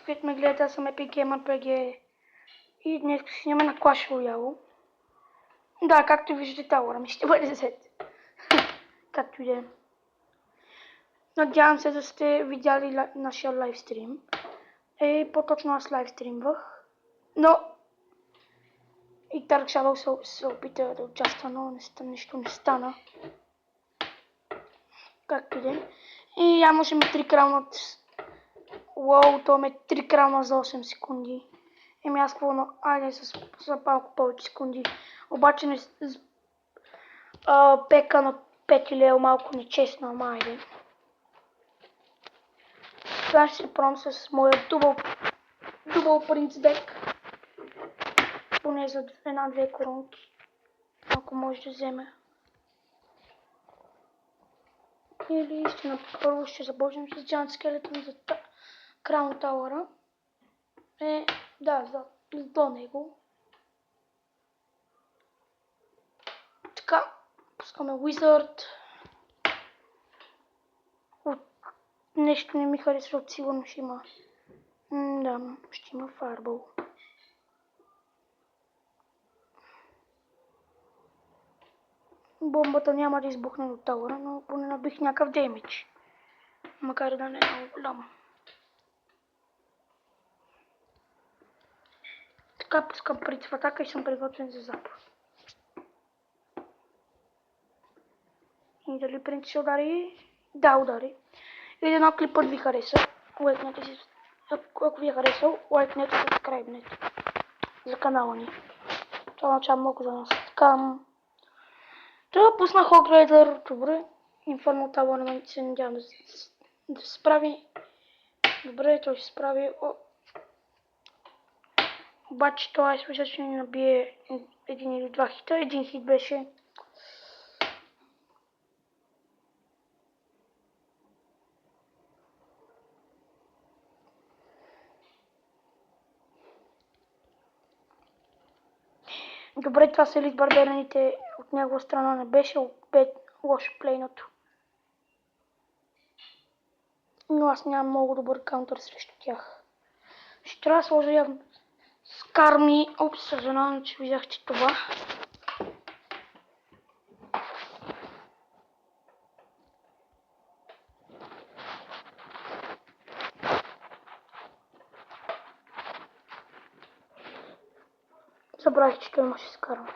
които ме гледате, аз съм Epic Gamer PG и днес ще снимаме на Clash Royale. Да, както виждате, тауъра ми ще бъде взет. Както и да е. Надявам се да сте видяли нашия лайвстрим. По-точно аз лайвстримвах. Но и Dark Shadow се опита да участва, но нищо не стана. Както и да е. И ямаше ми 3 крауна от... Уоу, то ме 3 крауна за 8 секунди. Аз какво, айде с малко повече секунди. Обаче пека на 5 лева малко нечестно, ама айде. Сега ще се пробвам с моя дубъл принц дек. Поне за една-две коронки. Ако може да вземе. Или първо ще започнем с Giant Skeleton за Crown Tower. Да, до него. Така, пускаме Wizard. Нещо не ми харесва, сигурно ще има. Да, ще има Fireball. Бомбата няма да избухне до тауъра, но поне набих някакъв демидж. Макар да не е много голяма. Така пускам принц в атака и съм приготвен за запад. И дали принц ще удари? Да, удари. И едно клипът ви хареса. Лайкнете си. Ако ви е харесал, лайкнете, сабскрайбнете за канала ни. Това означава много за нас. Така. Това пуснах Огрейдър. Добре. Inferno Tower се надявам да се справи. Добре, той ще се справи. Обаче това смисъл, че ни набие един или два хита. Един хит беше. Добре, това са елит барбераните от негова страна не беше лошо плейното. Но аз нямам много добър каунтър срещу тях. Ще трябва да сложа явно Скарми. Съжалявам, че видяхте това. Забравих, че той имаше Скарми.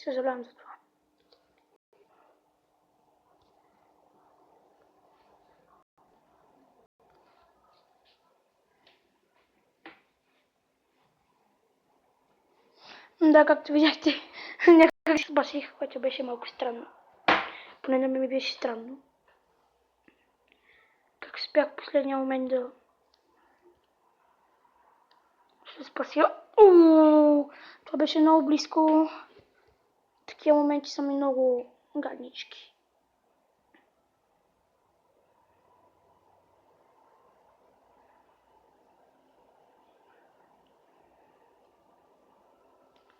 Съжалявам за това. Да, както видяхте, някак се басих, което беше малко странно. Поне на ми беше странно. Как успях в последния момент да се спася. Това беше много близко. Такива моменти са ми много гаднички.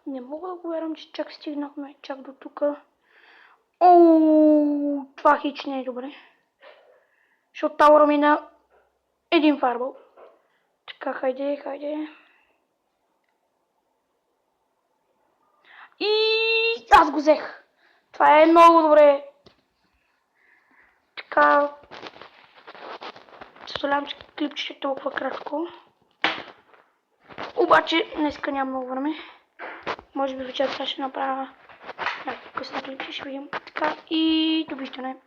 Не мога да го вярвам, че чак стигнахме чак до тук. Това хич не е добре. Защото тауъра мина един фарбъл. Така, хайде. И аз го взех. Това е много добре. Така. Съжалявам, че клипчето е толкова кратко. Обаче днеска няма много време. Може би вечерта ще направя някакво късно клипче, ще видим. Така и довиждане.